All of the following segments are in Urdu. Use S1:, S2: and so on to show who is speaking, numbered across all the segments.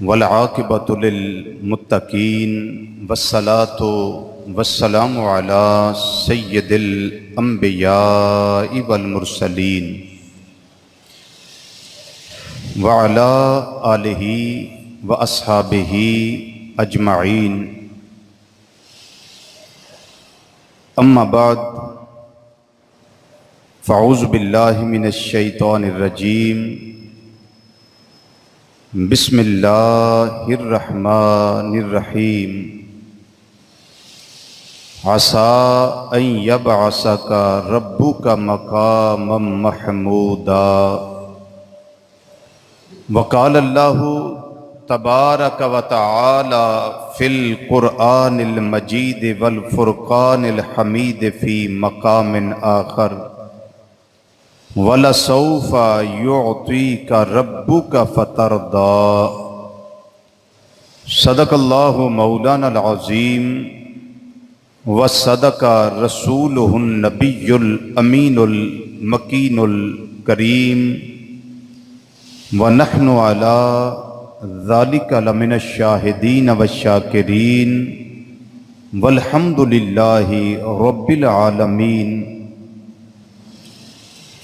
S1: والعاقبۃ للمتقین والصلاۃ والسلام علی سید الانبیاء والمرسلین وعلی آلہ واصحابہ اجمعین، اما بعد فاعوذ باللہ من الشیطان الرجیم، بسم اللہ الرحمن الرحیم۔ عسیٰ ان یبعثک ربک مقاما محمودا، وقال اللہ تبارک و تعالی فی القرآن المجید والفرقان الحمید فی مقام آخر، وَلَسَوْفَ يُعْطِيكَ رَبُّكَ فَتَرْضَىٰ۔ صدق اللہ مولانا العظیم وصدق رسولہ النبی الامین المکین الکریم، ونحن علی ذلک لمن الشاہدین والشاکرین، والحمد للہ رب العالمین۔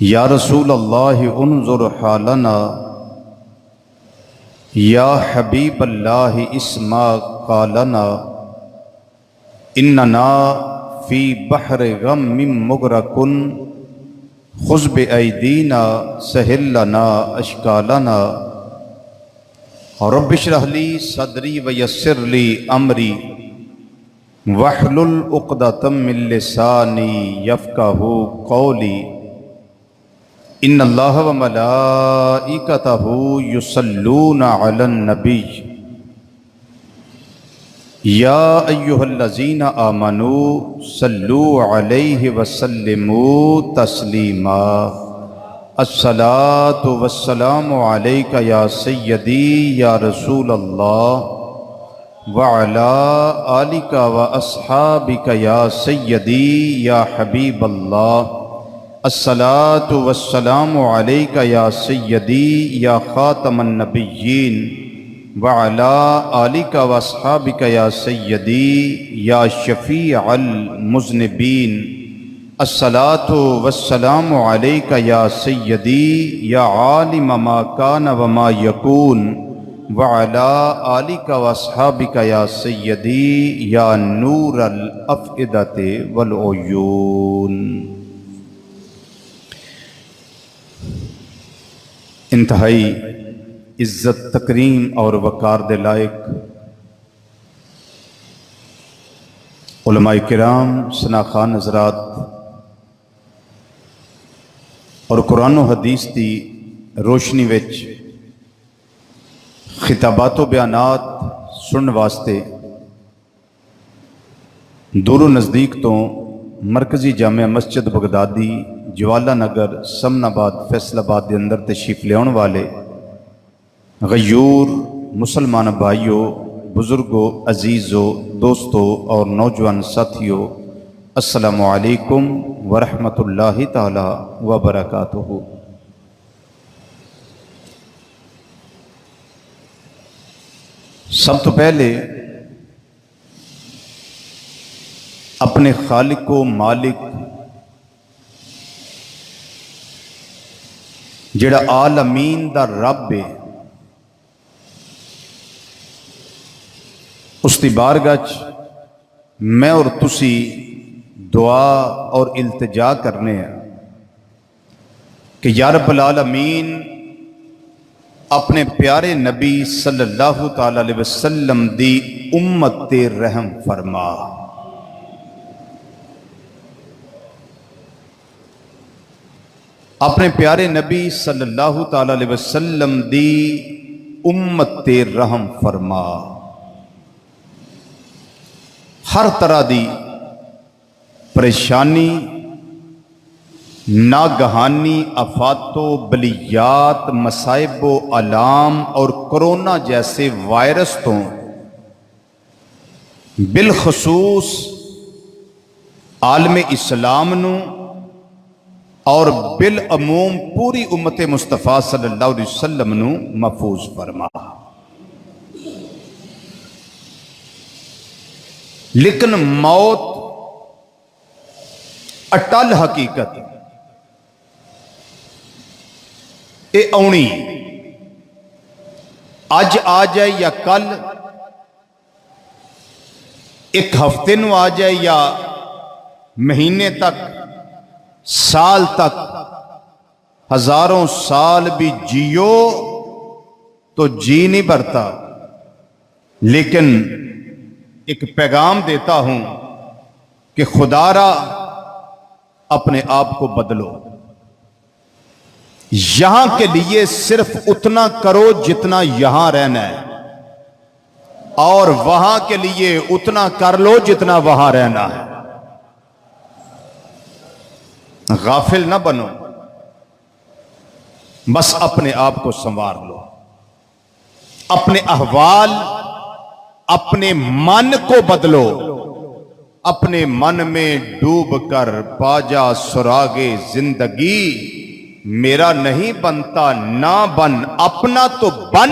S1: یا رسول اللہ انظر حالنا، یا حبیب اللہ اسمع قالنا، اننا فی بحر غم مغرق، خذ بایدینا سہل لنا اشکالنا، رب اشرح لی صدری ویسر لی امری، واحلل عقدۃ من لسانی یفقہوا قولی۔ ان اللہ و ملائکتہ یصلون علی النبی، یا ایہا الذین آمنوا صلوا علیہ وسلموا تسلیما۔ الصلاۃ والسلام علیک یا سیدی یا رسول اللہ، وعلی آلک واصحابک یا سیدی یا حبیب اللہ۔ الصلاۃ والسلام علیک یا سیدی یا خاتم النبیین، وعلی آلک واصحابک یا سیدی یا شفیع المذنبین۔ الصلاۃ والسلام علیک یا سیدی یا عالم ما کان وما یکون، وعلی آلک واصحابک یا سیدی یا نور الافئدۃ والعیون۔ انتہائی عزت، تکریم اور وقار دے لائق علماء کرام، شناخان حضرات اور قرآن و حدیث دی روشنی وچ خطابات و بیانات سنن واسطے دور و نزدیک تو مرکزی جامع مسجد بغدادی، جوالا نگر، سمن آباد، فیصل آباد دے اندر تشریف لے آنے والے غیور مسلمان بھائیوں، بزرگوں، عزیزوں، دوستوں اور نوجوان ساتھیوں، السلام علیکم ورحمۃ اللہ تعالی وبرکاتہ۔ سب تو پہلے اپنے خالق و مالک جڑا عالمین دا رب ہے، اس دی بارگاہ چ میں اور تسی دعا اور التجا کرنے ہیں کہ یا رب العالمین اپنے پیارے نبی صلی اللہ تعالی علیہ وسلم دی امت تے رحم فرما۔ اپنے پیارے نبی صلی اللہ تعالی علیہ وسلم دی امت تے رحم فرما۔ ہر طرح دی پریشانی، ناگہانی آفات و بلیات، مصائب و آلام اور کرونا جیسے وائرس تو بالخصوص عالم اسلام نو اور بالعموم پوری امت مصطفیٰ صلی اللہ علیہ وسلم نو محفوظ فرما۔ لیکن موت اٹل حقیقت یہ آنی، اج آ جائے یا کل، ایک ہفتے نو آ جائے یا مہینے تک، سال تک، ہزاروں سال بھی جیو تو جی نہیں بھرتا، لیکن ایک پیغام دیتا ہوں کہ خدا را اپنے آپ کو بدلو، یہاں کے لیے صرف اتنا کرو جتنا یہاں رہنا ہے، اور وہاں کے لیے اتنا کر لو جتنا وہاں رہنا ہے۔ غافل نہ بنو، بس اپنے آپ کو سنوار لو، اپنے احوال، اپنے من کو بدلو، اپنے من میں ڈوب کر پا جا سراغے زندگی، میرا نہیں بنتا نہ بن، اپنا تو بن۔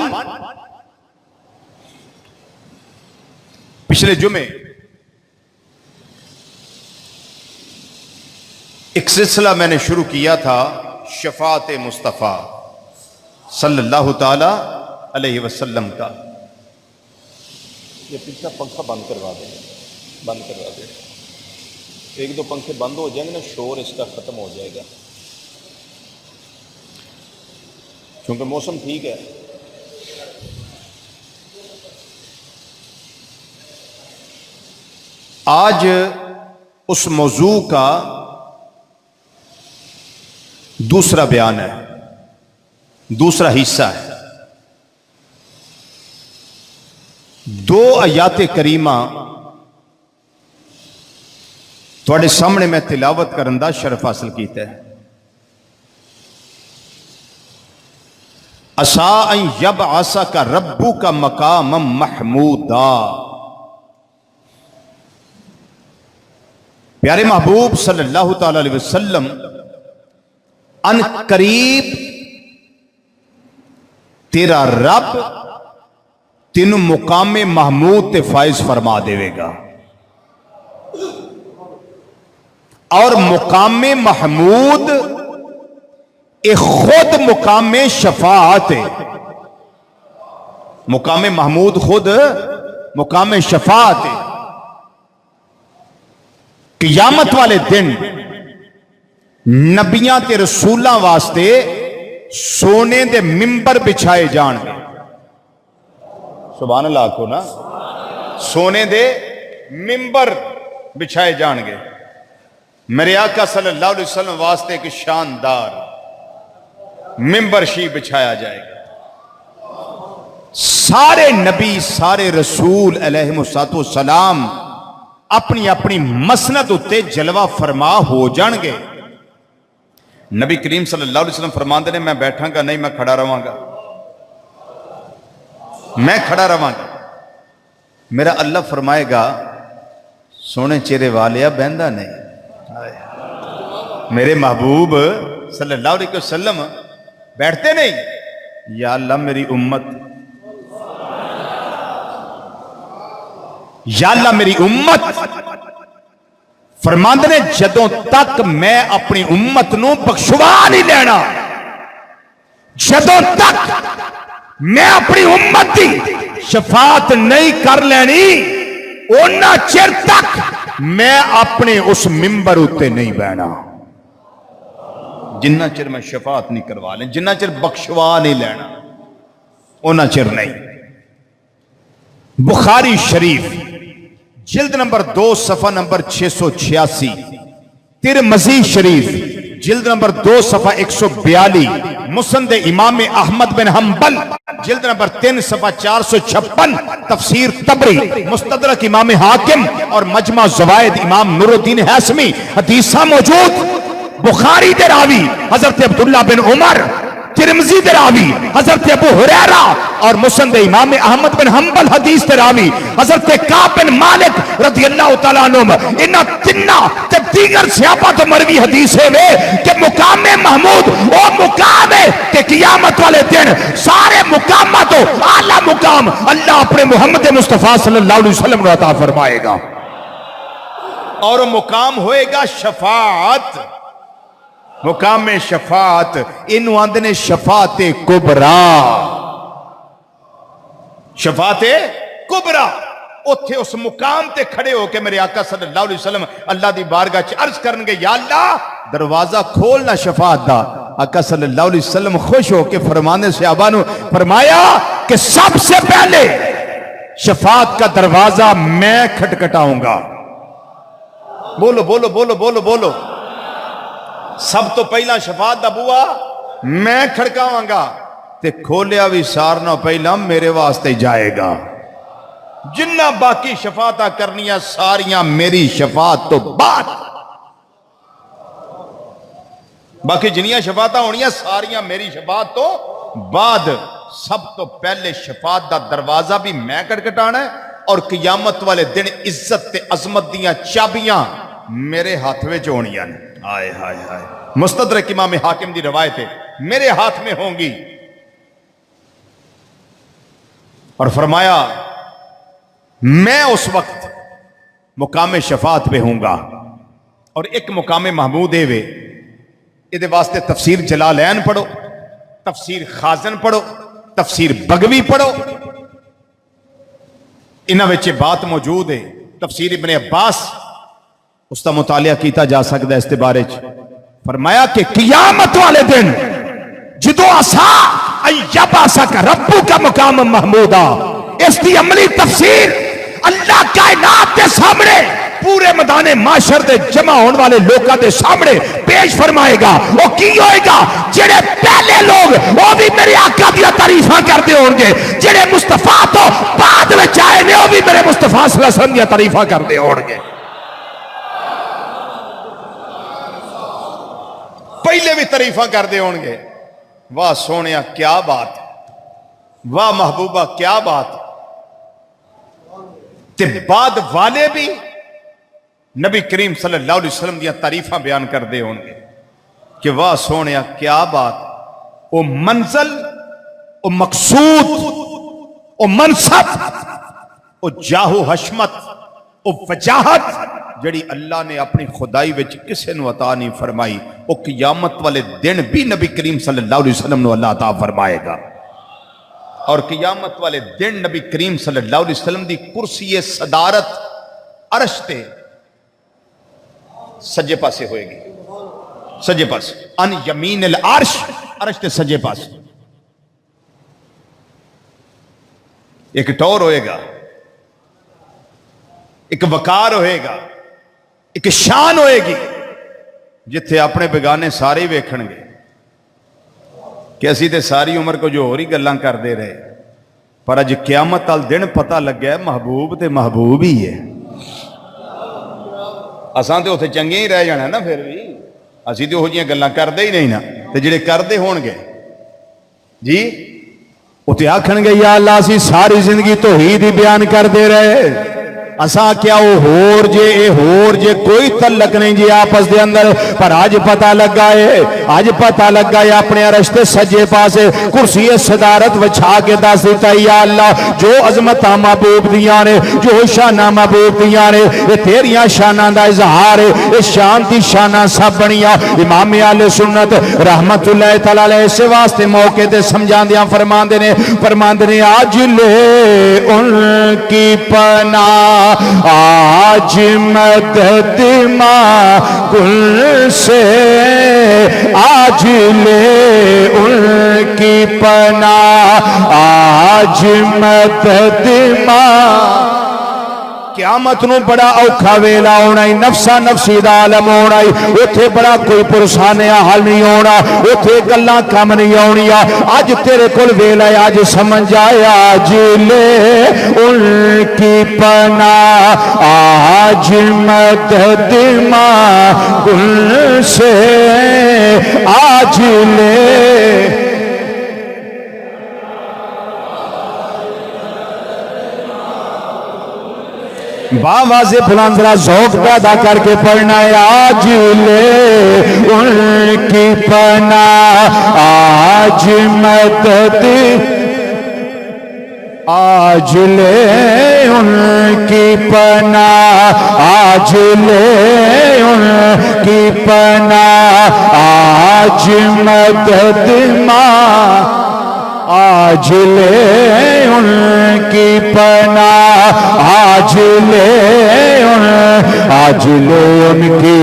S1: پچھلے جمعے ایک سلسلہ میں نے شروع کیا تھا شفاعت مصطفیٰ صلی اللہ تعالی علیہ وسلم کا۔ یہ پیچھے پنکھا بند کروا دیں، بند کروا دیں، ایک دو پنکھے بند ہو جائیں گے نا، شور اس کا ختم ہو جائے گا، کیونکہ موسم ٹھیک ہے۔ آج اس موضوع کا دوسرا بیان ہے، دوسرا حصہ ہے۔ دو آیات کریمہ تھوڑے سامنے میں تلاوت کرن دا شرف حاصل کیتا ہے۔ عسیٰ ان یبعثک ربک مقاما محمودا، پیارے محبوب صلی اللہ تعالی علیہ وسلم ان قریب تیرا رب تینوں مقام محمود تے فائز فرما دے گا، اور مقام محمود ایک خود مقام شفاعت ہے۔ مقام محمود خود مقام شفاعت ہے۔ قیامت والے دن نبیاں تے رسولاں واسطے سونے دے ممبر بچھائے جان گے، سبحان اللہ کو نا، سونے دے ممبر بچھائے جان گے۔ میرے آقا صلی اللہ علیہ وسلم واسطے ایک شاندار ممبر شی بچھایا جائے گا۔ سارے نبی، سارے رسول علیہ السلام اپنی اپنی مسند اتے جلوہ فرما ہو جان گے۔ نبی کریم صلی اللہ علیہ وسلم فرماندے نے، میں بیٹھاں گا نہیں، میں کھڑا رہاں گا، میں کھڑا رہاں گا۔ میرا اللہ فرمائے گا سونے چہرے والیا بہندہ نہیں، میرے محبوب صلی اللہ علیہ وسلم بیٹھتے نہیں، یا اللہ میری امت، یا اللہ میری امت۔ فرماندے نے جدوں تک میں اپنی امت نو بخشوا نہیں لینا، جدوں تک میں اپنی امت دی شفاعت نہیں کر لینی، اونا چر تک میں اپنے اس ممبر اتے نہیں بینا، جنہ چر میں شفاعت نہیں کروا لیں، جنہ چر بخشوا نہیں لینا، اونا چر نہیں۔ بخاری شریف جلد نمبر 2 صفحہ نمبر 686، ترمذی شریف جلد نمبر 2 صفحہ 142، مسند امام احمد بن حنبل جلد نمبر 3 صفحہ 456، تفسیر طبری، مستدرک امام حاکم اور مجمع زوائد امام نور الدین ہیثمی، حدیثہ موجود۔ بخاری دے راوی حضرت عبداللہ بن عمر، ترمذی دے راوی حضرت ابو ہریرہ، اور مسند امام احمد بن حنبل حدیث دے راوی حضرت کعب بن مالک رضی اللہ تعالیٰ عنہ، انہاں تنہ تے دیگر صحابہ تو مروی حدیث ہے کہ مقام محمود وہ مقام ہے کہ قیامت والے دن سارے مقامات تو اعلیٰ مقام اللہ اپنے محمد مصطفیٰ صلی اللہ علیہ وسلم کو عطا فرمائے گا۔ اور مقام ہوئے گا شفاعت، مقام شفاعت، انہوں آندے نے شفاعت کبرا، شفاعت کبرا۔ اتھے اس مقام تے کھڑے ہو کے میرے آقا صلی اللہ علیہ وسلم اللہ دی بارگاہ چ عرض کرنگے یا اللہ دروازہ کھولنا شفاعت دا۔ آقا صلی اللہ علیہ وسلم خوش ہو کے فرمانے صحابہ نے فرمایا کہ سب سے پہلے شفاعت کا دروازہ میں کھٹکھٹاؤں گا۔ بولو بولو بولو بولو بولو، سب تو پہلا شفاعت دا بوا میں کھڑکاواں گا تے کھولیا بھی سارنا پہلا میرے واسطے جائے گا۔ جنہ باقی شفاعتاں کرنیاں ساریاں میری شفاعت تو بعد، باقی جنیاں شفاعتاں ہونیاں ساریاں میری شفاعت تو بعد۔ سب تو پہلے شفاعت دا دروازہ بھی میں کھٹکھٹانا ہے، اور قیامت والے دن عزت تے عظمت دیاں چابیاں میرے ہاتھ میں ہونیاں نے۔ آئے ہائے ہائے، مستدرک امام حاکم دی روایت ہے میرے ہاتھ میں ہوں گی۔ اور فرمایا میں اس وقت مقام شفاعت پہ ہوں گا۔ اور ایک مقام محمود ہے وے، یہ واسطے تفسیر جلالین پڑھو، تفسیر خازن پڑھو، تفسیر بغوی پڑھو، انہاں وچ بات موجود ہے۔ تفسیر ابن عباس اس کا مطالعہ کیتا جا سکتا ہے اس کے بارے چ۔ فرمایا کہ قیامت والے دن جدو آسا ایباسا کا ربو کا مقام محمودہ، اس کی عملی تفسیر اللہ کائنات کے سامنے پورے میدان معاشر دے جمع ہونے والے لوگوں دے سامنے پیش فرمائے گا۔ وہ کی ہوئے گا؟ جڑے پہلے لوگ وہ بھی میرے آقا دیا تعریفاں کرتے ہوں گے، جڑے مصطفیٰ تو بعد میں آئے نے وہ بھی میرے مصطفیٰ صلی اللہ علیہ وسلم دیا تعریفاں کرتے ہوں گے۔ پہلے بھی تعریفاں کرتے ہوں گے۔ واہ سونیا کیا بات، واہ محبوبہ کیا بات۔ تے بعد والے بھی نبی کریم صلی اللہ علیہ وسلم دیا تعریفاں بیان کر دے ہوں گے کہ واہ سونیا کیا بات۔ او منزل، او مقصود، او منصب، او جاہو حشمت، او وجاہت جڑی اللہ نے اپنی خدائی وچ کسے نو عطا نہیں فرمائی، او قیامت والے دن بھی نبی کریم صلی اللہ علیہ وسلم نو اللہ عطا فرمائے گا۔ اور قیامت والے دن نبی کریم صلی اللہ علیہ وسلم دی کرسی صدارت عرش تے سجے پاسے ہوئے گی، سجے پاسے، ان یمین العرش، عرش تے سجے پاسے ایک ٹور ہوئے گا، ایک وقار ہوئے گا، ایک شان ہوئے گی، جتھے اپنے بیگانے سارے ویکھن گے کہ اسی تے ساری عمر کو جو ہو رہی گلاں کر دے رہے، پر اج قیامت ال دن پتہ لگ گیا محبوب تے محبوب ہی ہے۔ اساں تے اوتھے چنگے ہی رہ جانا نا، پھر بھی اسی تے وہ جیاں گلاں کردے ہی نہیں نا، تے جڑے کردے ہون گے جی اوتھے آکھن گے یا اللہ اسی ساری زندگی توحید ہی بیان کر دے رہے، اساں کیا وہ ہور جے اے ہور جے کوئی تعلق نہیں جی آپس دے اندر، پر آج پتہ لگا ہے، آج پتہ لگا ہے اپنے عرش تے سجے پاسے کرسی صدارت وچھا کے دس دیتا یا اللہ جو عظمتاں محبوب دیاں نے، جو شاناں محبوب دیاں نے، یہ تیریاں شاناں دا اظہار ہے، یہ شان دی شاناں سب بنیاں۔ امام اہل سنت رحمت اللہ تعالی علیہ اس واسطے موقع تے سمجھاندیاں فرماندے نے آج لے ان کی پناہ، آج مدد کل سے، آج لے ان کی پناہ، آج مدد قیامت نو بڑا اوکھا ویلا ہونا ہی، نفسا نفسی دا عالم ہونا ہی، اوتھے بڑا کوئی پرسانیہ حل نہیں ہونا، اوتھے گلاں کم نہیں ہونیاں۔ آج تیرے کول ویلا ہے، آج سمجھ آیا، آج لے ان کی پناہ، آج مدد کل سے، آج لے۔ باواز بلند ذرا ذوق پیدا کر کے پڑھنا ہے، آج لے ان کی پناہ، آج مدد آج لے ان کی پناہ، آج لے ان کی پناہ، آج مدد ماں، آج لے ان کی پناہ، آج لے ان کی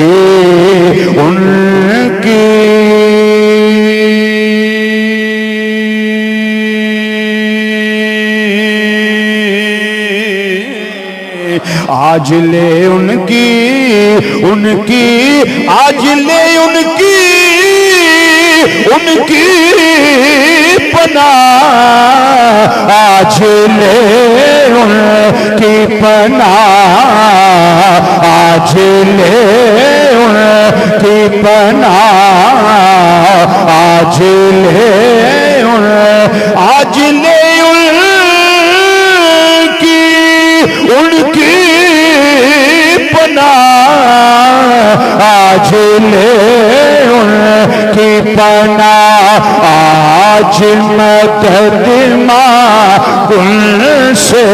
S1: آج لے ان کی آج لے ان کی پناہ، آج لے ان کی پناہ، آج لے ان کی پناہ، آج لے ان کی پناہ، آج لے ان کی پناہ، آج مدد مانگ سے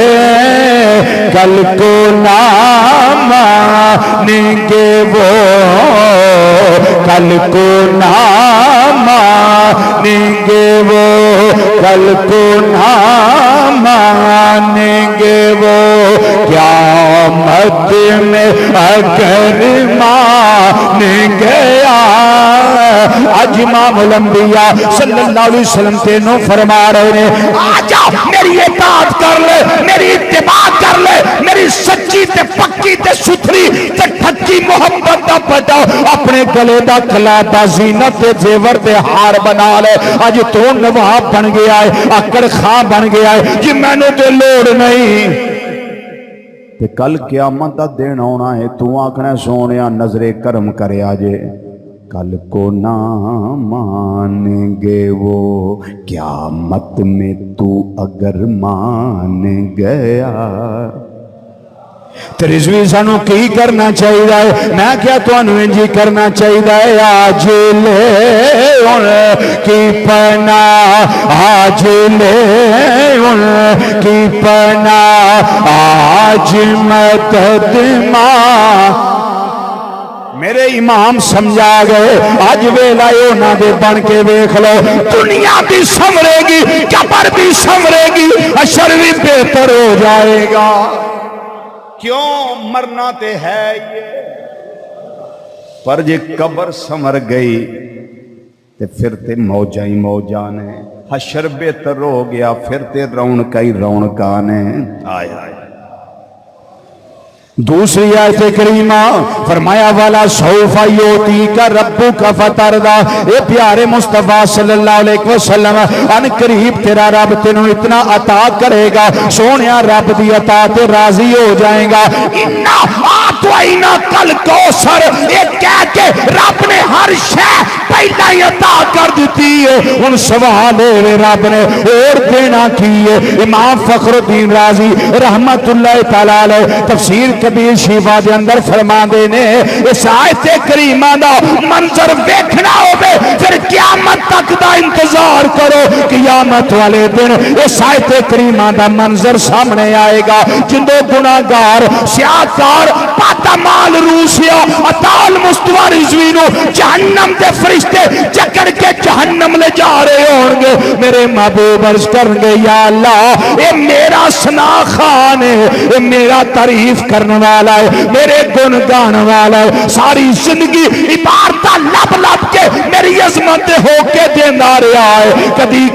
S1: کل کو نہ مانیں گے وہ، کل کو نہ مانیں گے وہ، کل کو نہ مانیں گے وہ، قیامت میں اگر مان گیا۔ آج امام الانبیاء صلی اللہ علیہ وسلم تینوں فرما رہے ہیں آجا میری اطاعت کر لے، میری اتباع کر لے، میری سچی تے پکی تے ستھری تے پکی محبت دا پٹا اپنے گلے دا کلا دا زینت تے زیور تے ہار بنا لے۔ آج تو نواب بن گیا ہے، اکڑ خاں بن گیا ہے جی میں نے تے لوڑ نہیں تے کل قیامت دا دن ہونا ہے، تو آکھنا سونیا نظر کرم کرے آجے، کل کو نہ مانیں گے وہ، قیامت میں تو اگر مان گیا۔ تے رضوی سانو کی کرنا چاہیے، میں کیا تو انجی کرنا چاہیے، آج لے ان کی پناہ، آج لے ان کی پناہ، آج مدد مانگ۔ میرے امام سمجھا گئے آج ویلا اونا دے بن کے دیکھ لو، دنیا بھی سمرے گی، قبر بھی سمرے گی، حشر بھی بہتر ہو جائے گا۔ کیوں مرنا تے ہے یہ، پر جے قبر سمر گئی تے پھر تے موجاں ہی موجاں نے، حشر بہتر ہو گیا پھر تے رونقاں ہی رونقاں نے۔ آئے آئے دوسری آیت کریمہ فرمایا والا سوف یعطیک ربک فترضی، اے پیارے مصطفیٰ صلی اللہ علیہ وسلم ان قریب تیرا رب تینوں اتنا عطا کرے گا، سونیا رب دی عطا تے راضی ہو جائیں گا۔ انا اعطیناک الکوثر، یہ کہہ کے رب نے ہر شے پہلا ہی عطا کر دیتی ہے، ان سوال رب نے اور دینا کی ہے۔ امام فخر الدین رازی رحمت اللہ تعالی علیہ تفسیر کبیر شیفہ دے اندر فرما دینے، اس آیت کریمہ دا منظر دیکھنا ہوگے پھر قیامت تک دا انتظار کرو، قیامت والے دن اس آیت کریمہ دا منظر سامنے آئے گا، جندو گناہگار سیاکار پاتمال روسیا اطال مستوى رضوینو جہنم دے فرشتے چکر کے جہنم لے جا رہے ہوں گے، میرے محبوب عرض کریں گے یا اللہ اے میرا ثنا خان ہے، اے میرا تعریف کرنے والا ہے، میرے گن گان والا ہے، ساری زندگی عبارتہ لب لب کے میری عظمت ہو کے دینا رہا ہے، کبھی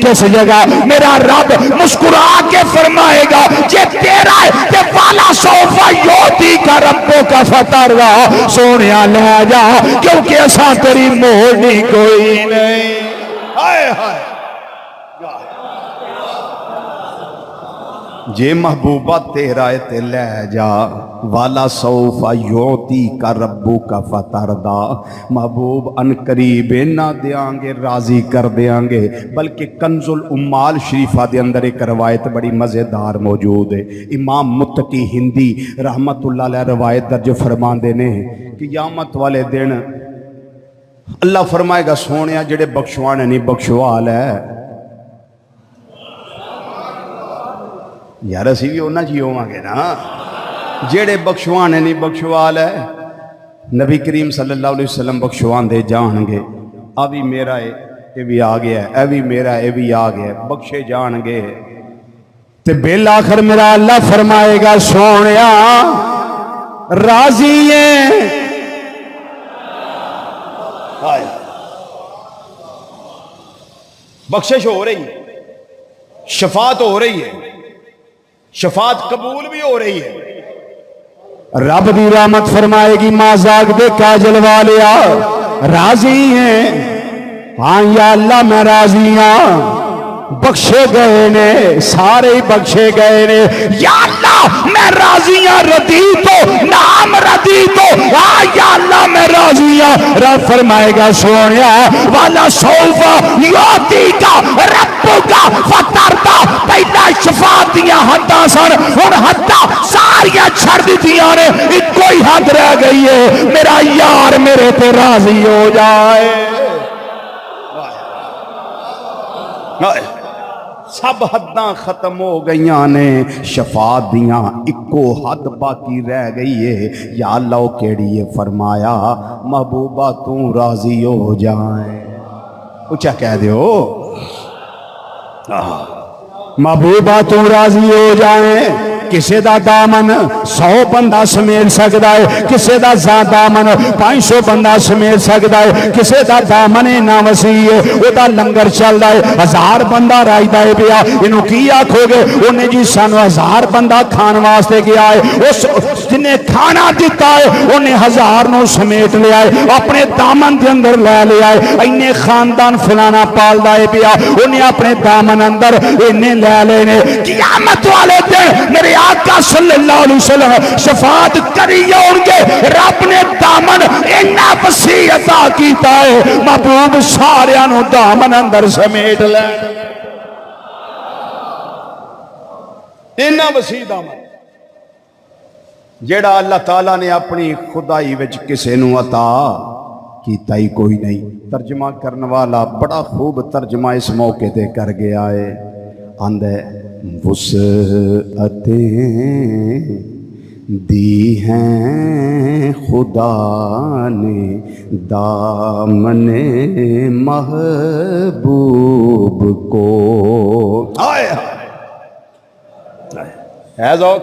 S1: کس جگہ میرا رب مسکرا کے فرمائے گا جے تیرا ہے تے والا سوف یعطیک ربک فترضی، سونیا لے جا کیونکہ ایسا تیری موڑنی کوئی نہیں۔ ہائے ہائے جے محبوبہ تیرا تے لے جا، والا سوف یعطیک ربک فترضی، محبوب ان قریب نہ دیاں گے راضی کر دیاں گے، بلکہ کنز الامال شریفہ دے اندر ایک روایت بڑی مزیدار موجود ہے، امام متقی ہندی رحمت اللہ علیہ روایت درج فرمان دینے کہ قیامت والے دن اللہ فرمائے گا سونیا جڑے بخشوانے نہیں بخشوال ہے، یار اسی بھی انہاں جی ہوواں گے نا جیڑے بخشوانے نہیں بخشوال ہے نبی کریم صلی اللہ علیہ وسلم بخشوان دے جان گے آ بھی میرا ہے یہ بھی آ گیا ہے اے بھی میرا ہے یہ بھی آ گیا ہے بخشے جان گے تے بالآخر میرا اللہ فرمائے گا سونیا راضی ہیں بخشش ہو رہی ہے شفاعت ہو رہی ہے شفاعت قبول بھی ہو رہی ہے رب دی رحمت فرمائے گی ماں زاگ دے کاجل والیا راضی ہیں ہاں یا اللہ میں راضی ہاں بخشے گئے نے سارے بخشے گئے نے یا اللہ میں راضی ہاں رضی تو نام رضی تو یا اللہ میں راضی ہاں رب فرمائے گا سونیا والا سوفا یوتی کا ربو کا فترتا پہلا شفاعت دیا حداں سن اور حداں ساریاں چھڑ دیتیاں نے ایک کوئی حد رہ گئی ہے میرا یار میرے پہ راضی ہو جائے سب حداں ختم ہو گئیاں نے شفاعت دیاں اکو حد باقی رہ گئی ہے یا اللہ کیڑی ہے فرمایا محبوبہ تو راضی ہو جائیں اچھا کہہ دیو محبوبہ تو راضی ہو جائیں کسے دا دامن 100 بندہ سمیل سکتا ہے کسے دا دامن 500 بندہ سمیل سکتا ہے کسے دا دامن نہ وسیع ہے وہ دا لنگر چل رہا ہے 1000 بندہ رائی دائے پیا انہوں کی آکھو گے انہیں جی سانو 1000 بندہ کھان واسطے گیا ہے اس جنہیں کھانا دیتا ہے انہیں 1000 نو سمیٹ لے آئے اپنے دامن دے اندر لے لے آئے انہیں خاندان فلانا پال دائے پیا انہیں اپنے دامن اندر انہیں لے لینے قیامت والے دن میرے آقا صلی اللہ علیہ وسلم شفاعت کری ہوں گے رب نے دامن انہا وسیع عطا کیتا ہے محبوب ساریاں نو دامن اندر سمیٹ لے انہا وسیع دامن جیڑا اللہ تعالیٰ نے اپنی خدائی وچ کسے نو عطا کیتا ہی کوئی نہیں ترجمہ کرنے والا بڑا خوب ترجمہ اس موقع تے کر گیا ہے آندھے وسعتیں دی ہیں خدا نے دامن محبوب کو آئے ہے ذوق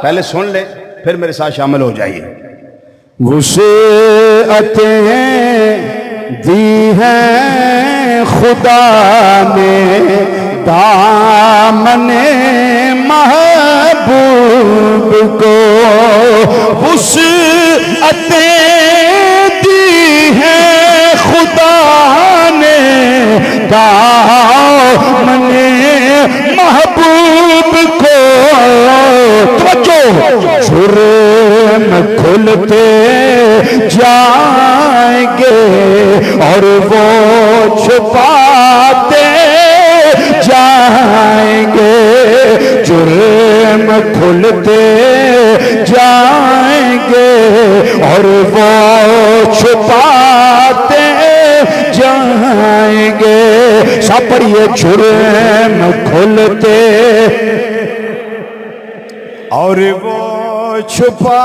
S1: پہلے سن لے پھر میرے ساتھ شامل ہو جائیے وسعتیں دی ہیں خدا نے دامن محبوب کو وسعتیں دی ہیں خدا نے دامن محبوب کو توجہ جرم کھلتے جائیں گے اور وہ چھپاتے جائیں گے جرم کھلتے جائیں گے اور وہ چھپاتے جائیں گے سب پڑھیے جرم کھلتے اور وہ چھپا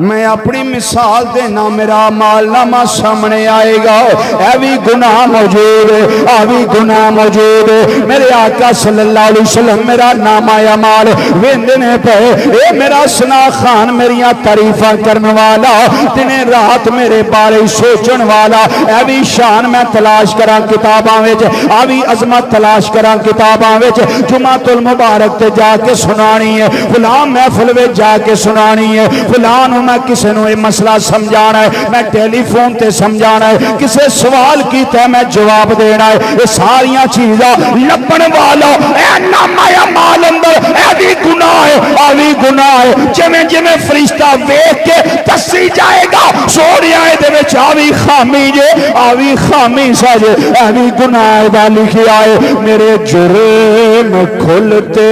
S1: میں اپنی مثال دینا میرا مال نامہ سامنے آئے گا اے بھی گناہ موجود ہے اے بھی گناہ موجود ہے میرے آقا صلی اللہ علیہ وسلم میرا نامہ مال ویندنے پہ اے میرا سنا خان میریاں تعریفاں کرنے والا دنیں رات میرے بارے سوچن والا اے بھی شان میں تلاش کراں کتاباں وچ اے بھی عظمت تلاش کراں کتاباں وچ جمعۃ المبارک تے جا کے سنانی ہے فلان محفل وچ جا کے سنانی ہے فلان میں کسے نو یہ مسئلہ سمجھانا ہے میں ٹیلی فون تے سمجھانا ہے کسے سوال کیتا ہے میں جواب دینا ہے یہ ساریاں چیزاں لبن والا اے نامہ یا مال اندر اے بھی گناہ ہے اے بھی گناہ ہے جمیں جمیں فرشتہ ویکھ کے دسی جائے گا سوڑی آئے دے وچ آوی خامی جے آوی خامی ساجے اے بھی گناہ دا لکھی آئے میرے جرم کھلتے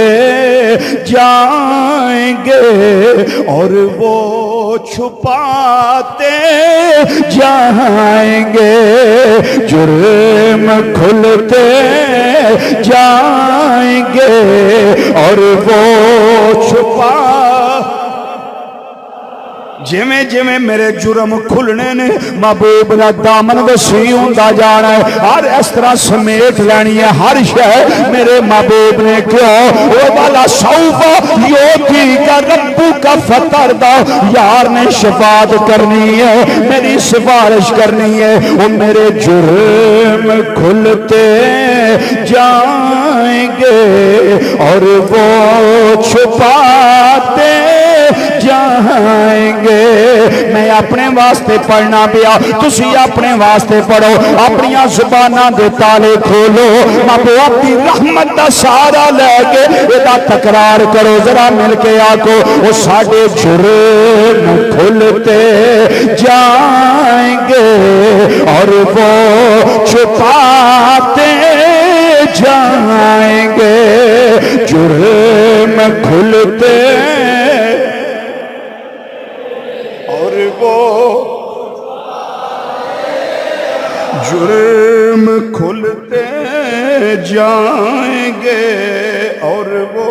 S1: جائیں گے اور وہ چھپاتے جائیں گے جرم کھلتے جائیں جائیں گے اور وہ چھپا جویں جویں میرے جرم کھلنے نے محبوب دا دامن وسیع ہوندا جانا ہے ہر اس طرح سمیٹ لینی ہے ہر شے میرے محبوب نے کیوں وہ والا سوف یوتی کا ربو کا فطر دا یار نے شفاعت کرنی ہے میری سفارش کرنی ہے وہ میرے جرم کھلتے جائیں گے اور وہ چھپاتے جائیں گے میں اپنے واسطے پڑھنا پیا تسی اپنے واسطے پڑھو اپنی زباناں دے تالے کھولو محبوب دی رحمت دا سارا لے کے ادا تکرار کرو ذرا مل کے آکو وہ ساڑھے جرم کھلتے جائیں گے اور وہ چھپاتے جائیں گے جرم کھلتے اور وہ جرم کھلتے جائیں گے اور وہ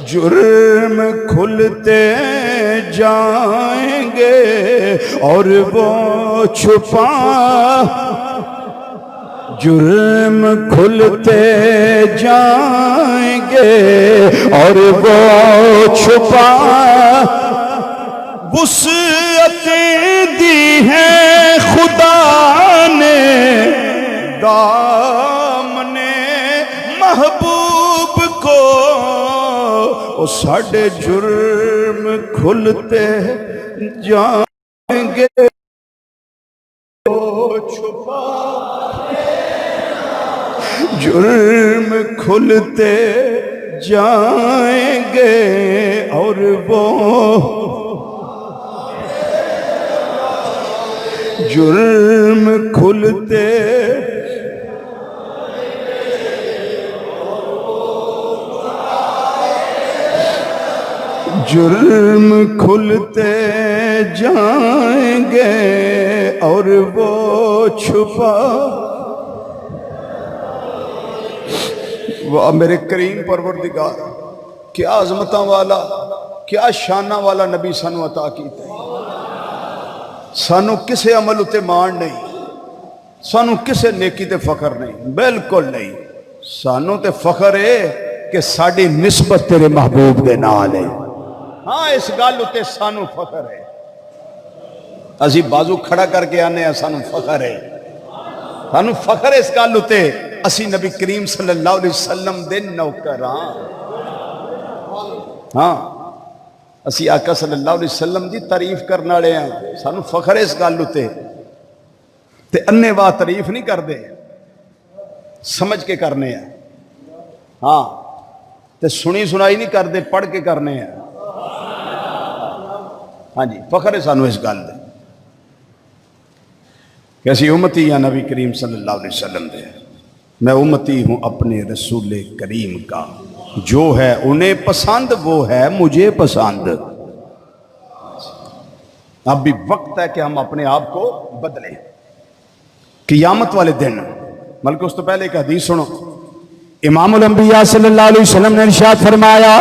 S1: جرم کھلتے جائیں گے اور وہ چھپا جرم کھلتے جائیں گے اور وہ چھپا وسعتیں دی ہیں خدا نے دامن محبوب کو وہ ساڑھے جرم کھلتے جائیں گے وہ چھپا جرم کھلتے جائیں گے اور وہ جرم کھلتے جرم کھلتے جائیں گے اور وہ چھپا وہ میرے کریم پروردگار کیا عظمتاں والا کیا شانہ والا نبی سانو عطا کیتا ہے سانو کسے عمل اتے مان نہیں سانو کسے نیکی تے فخر نہیں بالکل نہیں سانو تے فخر ہے کہ ساڑی نسبت تیرے محبوب دے نال ہے ہاں اس گل اتے سانو فخر ہے اسی بازو کھڑا کر کے آنے ہیں سانو فخر ہے سانو فخر ہے اس گل اتے اسی نبی کریم صلی اللہ علیہ وسلم دے نوکران ہاں اسی آقا صلی اللہ علیہ وسلم دی تعریف کرنا لے ہیں سانو فخر ہے اس گل اتے تے انے واہ تعریف نہیں کر دے سمجھ کے کرنے ہیں ہاں تے سنی سنائی نہیں کر دے پڑھ کے کرنے ہیں ہاں جی فخر ہے سانو اس گل دے کہ اسی امتی یا نبی کریم صلی اللہ علیہ وسلم دے میں امتی ہوں اپنے رسول کریم کا جو ہے انہیں پسند وہ ہے مجھے پسند اب بھی وقت ہے کہ ہم اپنے آپ کو بدلیں قیامت والے دن بلکہ اس تو پہلے ایک حدیث سنو امام الانبیاء صلی اللہ علیہ وسلم نے ارشاد فرمایا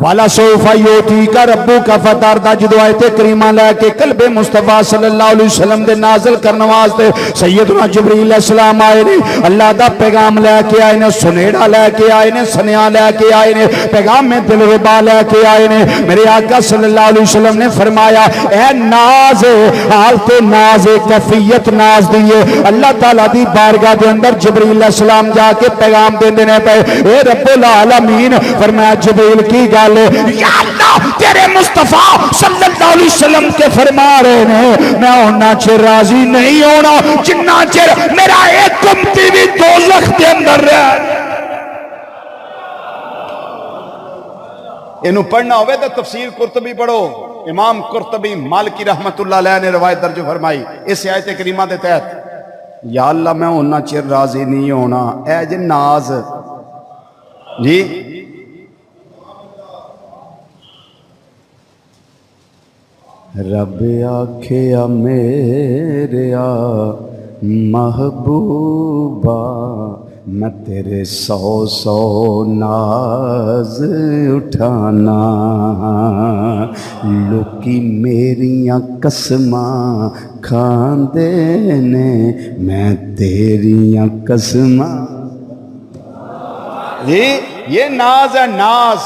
S1: والا سوفا یوتی کا ربو کا فتار دا جدو آیت کریمہ لے کے قلب مصطفیٰ صلی اللہ علیہ وسلم دے نازل کرنے واسطے سیدنا جبریل علیہ السلام آئے نے اللہ دا پیغام لے کے آئے نے سنیڑا لے کے آئے نے سنیاں لے کے آئے نے پیغام میں دل ربا لے کے آئے نے میرے آقا صلی اللہ علیہ وسلم نے فرمایا اے ناز حالت ناز کیفیت ناز دیئے اللہ تعالیٰ دی بارگاہ دے اندر جبریل علیہ السلام جا کے پیغام دے دینے پہ اے رب العالمین فرمایا جبریل کی گال یا اللہ تیرے مصطفیٰ صلی اللہ علیہ وسلم کے فرما رہے ہیں میں ہونا چر راضی نہیں ہونا جنہ چر میرا ایک امتی بھی دوزخ کے اندر رہا انہوں پڑھنا ہوئے تو تفسیر قرطبی پڑھو امام قرطبی مالکی رحمت اللہ علیہ نے روایت درج فرمائی اس آیت کریمہ دے تحت یا اللہ میں ہونا چر راضی نہیں ہونا اے جن ناز جی رب آکھیا میریا محبوبہ میں تیرے 100 ناز اٹھانا، لوکی میریاں قسماں کھاندے نے، میں تیریاں قسماں. جی یہ ناز ہے، ناز.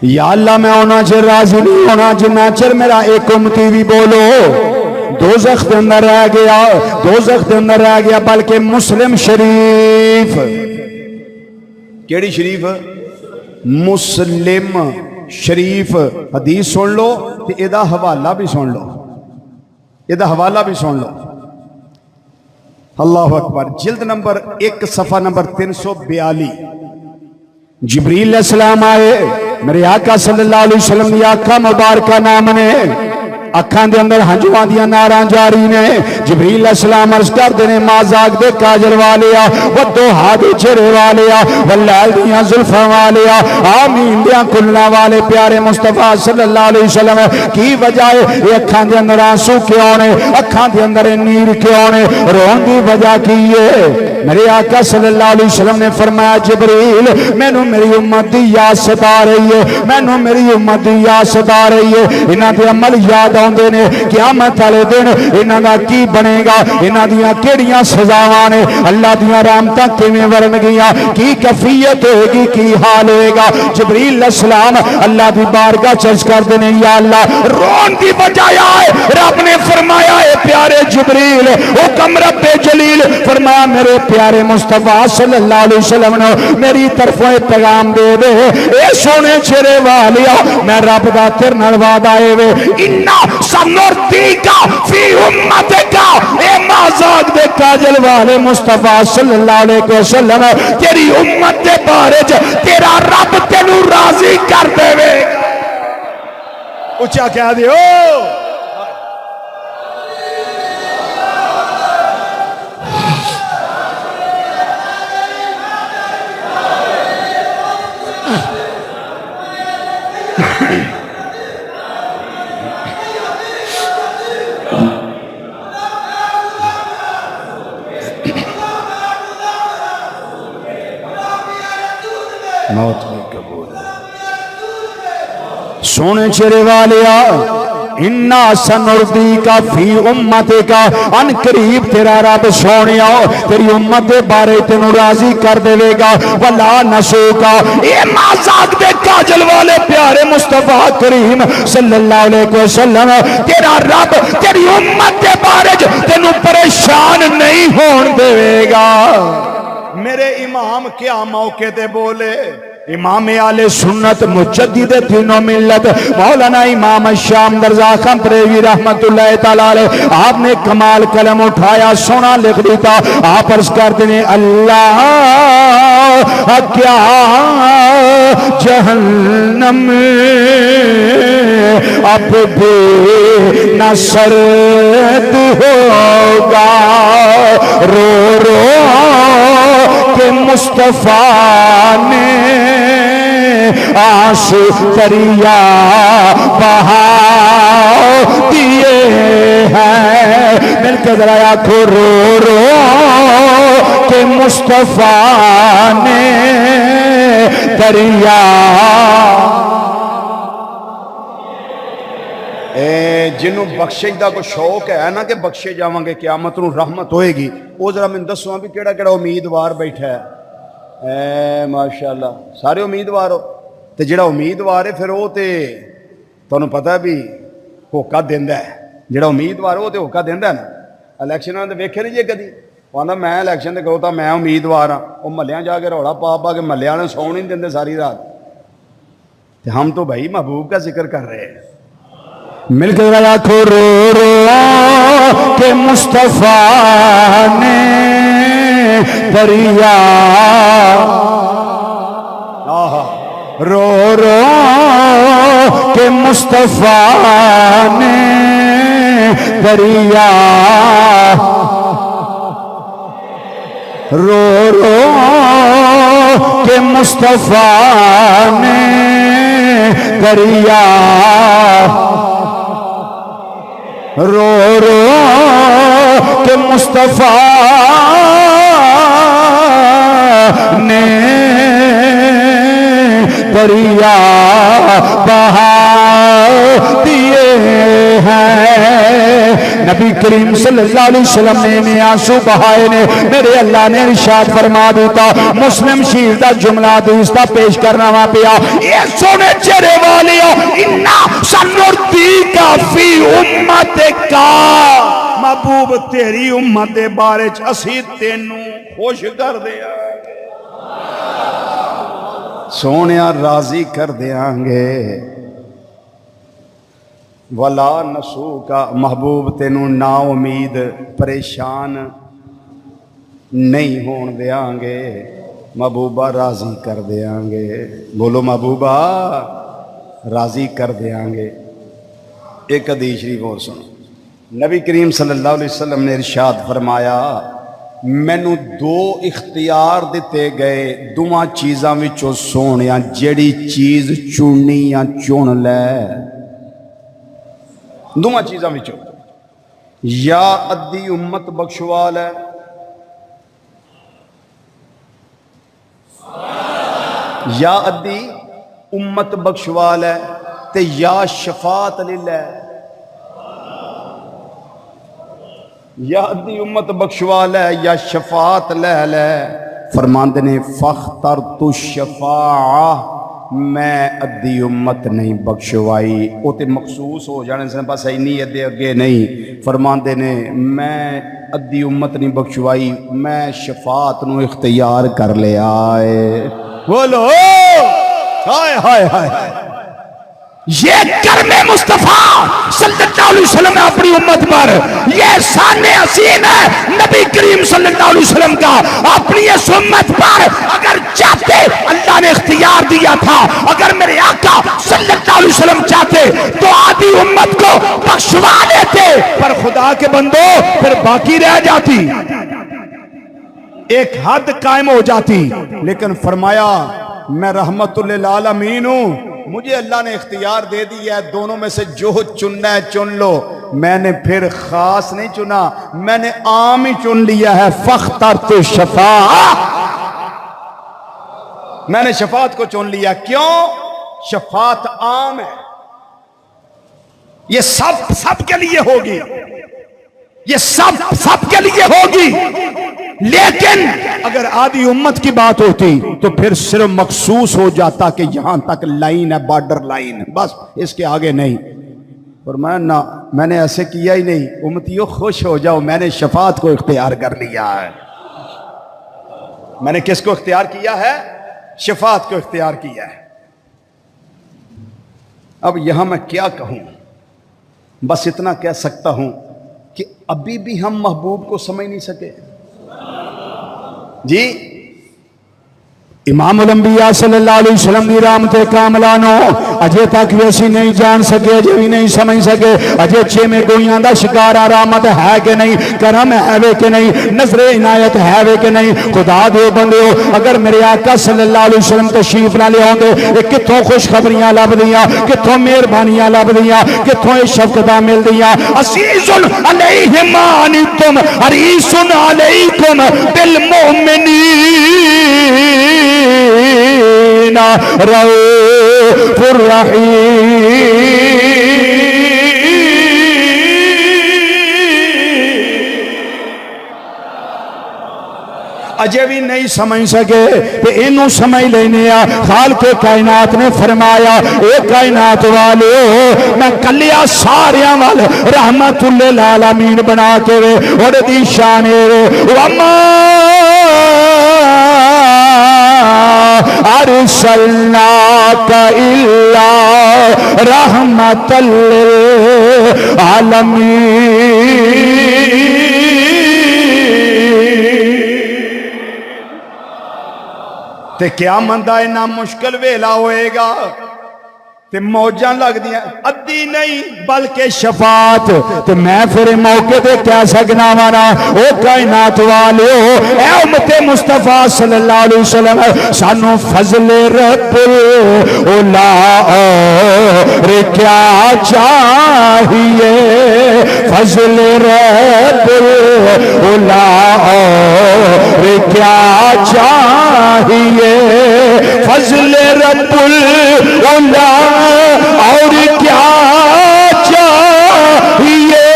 S1: یا اللہ میں ہونا چر راضی نہیں ہونا جنہ چر میرا ایک امتی بھی بولو دوزخ دے اندر رہ گیا، دوزخ دے اندر رہ گیا. بلکہ مسلم شریف، کیڑی شریف؟ مسلم شریف حدیث سن لو تے ایدہ حوالہ بھی سن لو، ایدہ حوالہ بھی سن لو. اللہ اکبر. جلد نمبر 1 صفحہ نمبر 342. جبریل علیہ السلام آئے میرے آقا صلی اللہ علیہ وسلم دی آقا مبارکہ نام نے، اکھاں دے اندر ہنجوان دیاں ناراں جاری نے. جبریل علیہ السلام عرض کر دینے مازاق دے کاجل والیا، ودوہا دے چرے والیا، واللیل دیاں زلفاں والیا، آمین دیاں کلنا والے پیارے مصطفیٰ صلی اللہ علیہ وسلم کی وجہ ہے یہ اکھاں دے اندر آنسو کیوں نے، اکھاں دے اندر نیر کیوں نے، رون دی وجہ کی ہے؟ میرے آقا صلی اللہ علیہ وسلم نے فرمایا جبریل مینوں میری امت دی یاد ستا رہی ہے، مینوں میری امت دی یاد ستا رہی ہے. انہاں دے عمل یاد آندے نے، قیامت والے دن انہاں دا کی بنے گا، انہاں دیاں کیڑیاں سزاواں نے، اللہ دیاں رحمتاں کیویں ورن گیاں، کی کیفیت ہوے گی، کی حال ہوئے گا. جبریل علیہ السلام اللہ دی بارگاہ چرچ کر دینے یا اللہ رون دی وجہ ہے. رب نے فرمایا اے پیارے جبریل حکم رب جلیل فرمایا میرے پیارے مصطفیٰ صلی اللہ علیہ وسلم نے میری طرفوں پیغام دے دے اے سونے چہرے والیا میں رب دا تیرے نال وعدہ اے وے انا سنرتیکا فی امتکا اے مازاق دے کاجل والے مصطفیٰ صلی اللہ علیہ وسلم تیری امت دے بارے تیرا رب تینوں راضی کر دے وے. اچھا کہہ دیو موت بھی قبول ہے. سونے چہرے والیا انا سنردیکا فی امتکا ان قریب تیرا رب سونیا تیری امت دے بارے تینوں راضی کر دے گا. ولا نسوکا اے مازاق دے کاجل والے پیارے مصطفیٰ کریم صلی اللہ علیہ وسلم تیرا رب تیری امت دے بارے تینوں پریشان نہیں ہون دے گا. میرے امام کیا موقع تے بولے امام آل سنت مجدد دین و ملت مولانا امام شام درزا خان پریوی رحمت اللہ تعالیٰ علیہ آپ نے کمال قلم اٹھایا سونا لکھ دیتا آپ عرض کر دینے اللہ کیا جہنم اب بھی نہ سرد ہوگا رو رو کہ مصطفیٰ نے آنسو دریا بہا دیے ہیں. مل کے ذرا آنکھوں رو رو کہ مصطفیٰ نے دریا جنہوں بخشش دا کو شوق ہے نا کہ بخشے جاواں گے قیامت نو رحمت ہوئے گی وہ ذرا میں دسواں بھی کیڑا کیڑا امیدوار بیٹھا ہے. ماشاءاللہ سارے امیدوار ہو تے جڑا امیدوار ہے پھر وہ تے تانوں پتہ ہے بھی ہوکا دیندا ہے. جڑا امیدوار وہ تے ہوکا دیندا ہے نا. الیکشناں تے ویکھے نہیں جے کدی آندا میں الیکشن تے کہو تا میں امیدوار ہاں وہ محلیاں جا کے روڑا پا پا کے محلے والے سون نہیں دیندے ساری رات. تے ہم تو بھائی محبوب کا ذکر کر رہے ہیں. مل کے رکھو رو رو کہ مصطفیٰ نے دریا رو رو کہ مصطفیٰ نے دریا رو رو کہ مصطفیٰ نے دریا رو رو مصطفیٰ نے دریا بہا دیے ہیں، نبی کریم صلی اللہ علیہ وسلم نے آنسو بہائے نے، میرے اللہ نے ارشاد فرما دیتا، مسلم شریف دا جملہ حدیث دا پیش کرنا وہاں پیا، یہ سونے چہرے والیو انا سنردیک فی امتک، محبوب تیری امت دے بارے اسی تینوں خوش کر دیا، سونیا راضی کر دیاں گے، ولا نسو کا محبوب تینوں نا امید پریشان نہیں ہون دیاں گے، محبوبہ راضی کر دیاں گے، بولو محبوبہ راضی کر دیاں گے۔ ایک حدیث شریف اور سنو، نبی کریم صلی اللہ علیہ وسلم نے ارشاد فرمایا، مینو دو اختیار دیتے گئے، دوواں چیزاں وچوں سونیا جیڑی چیز چننی یا چن لے، دوواں چیزاں وچوں، یا ادھی امت بخشوا لے، یا ادھی امت بخشوا لے تے یا شفاعت لے لے، یا ادھی امت بخشوا لے یا شفاعت لے لے، فرماندے نے فاخترت الشفاعہ، میں ادھی امت نہیں بخشوائی، وہ تے مخصوص ہو جانے سے بس اینی ادھے اگے نہیں، فرماندے نے میں ادھی امت نہیں بخشوائی، میں شفاعت نو اختیار کر لیا ہے، بولو ہائے ہائے ہائے، یہ کرم مصطفیٰ صلی اللہ علیہ وسلم نے اپنی امت پر، یہ احسان عظیم ہے نبی کریم صلی اللہ علیہ وسلم کا اپنی اس امت پر، اگر چاہتے اللہ نے اختیار دیا تھا، اگر میرے آقا صلی اللہ علیہ وسلم چاہتے تو آدھی امت کو بخشوا لیتے، پر خدا کے بندو پھر باقی رہ جاتی، ایک حد قائم ہو جاتی، لیکن فرمایا میں رحمت للعالمین ہوں، مجھے اللہ نے اختیار دے دیا ہے، دونوں میں سے جو چننا ہے چن لو، میں نے پھر خاص نہیں چنا، میں نے عام ہی چن لیا ہے، فاخترت الشفاعہ، میں نے شفاعت کو چن لیا، کیوں؟ شفاعت عام ہے، یہ سب کے لیے ہوگی، یہ سب کے لیے ہوگی، لیکن اگر آدھی امت کی بات ہوتی تو پھر صرف مخصوص ہو جاتا کہ یہاں تک لائن ہے، بارڈر لائن، بس اس کے آگے نہیں، اور میں نے ایسے کیا ہی نہیں، امتیوں خوش ہو جاؤ، میں نے شفاعت کو اختیار کر لیا ہے، میں نے کس کو اختیار کیا ہے؟ شفاعت کو اختیار کیا ہے۔ اب یہاں میں کیا کہوں، بس اتنا کہہ سکتا ہوں کہ ابھی بھی ہم محبوب کو سمجھ نہیں سکے، جی امام الانبیاء صلی اللہ علیہ وسلم دی رحمت کاملانو اجے تک بھی اسی نہیں جان سکے، اجے بھی نہیں سمجھ سکے، اجے چھویں گوئیاں دا شکار رحمت ہے کہ نہیں، کرم ہے وے کہ نہیں، نظر عنایت ہے وے کہ نہیں، خدا دے بندیو اگر میرے آقا صلی اللہ علیہ وسلم تشریف نہ لے آندے، کتھوں خوشخبریاں لب دیاں، کتھوں مہربانیاں لب دیاں، کتھوں شفقتاں مل دیاں، عزیز علیہ ما عنتم حریص علیکم بالمؤمنین رؤوف الرحیم۔ اجے بھی نہیں سمجھ سکے کہ انہوں سمجھ لینے خالق کائنات نے فرمایا اے کائنات والے میں کلیا ساریاں وال رحمت للعالمین بنا کے اور دی شان وما ارسلناک الا رحمت للعالمین۔ تے کیا مندہ اینا مشکل ویلا ہوئے گا تے موجاں لگ دیا ادھی نہیں بلکہ شفاعت، تے میں پھر موقع دے کیا سکنا وانا او کائنات والے اے امت مصطفیٰ صلی اللہ علیہ وسلم سانو فضل رب اولا اور کیا چاہیے، فضل رب
S2: اولا اور کیا چاہیے، فضل رب الاولا اور کیا چاہیے،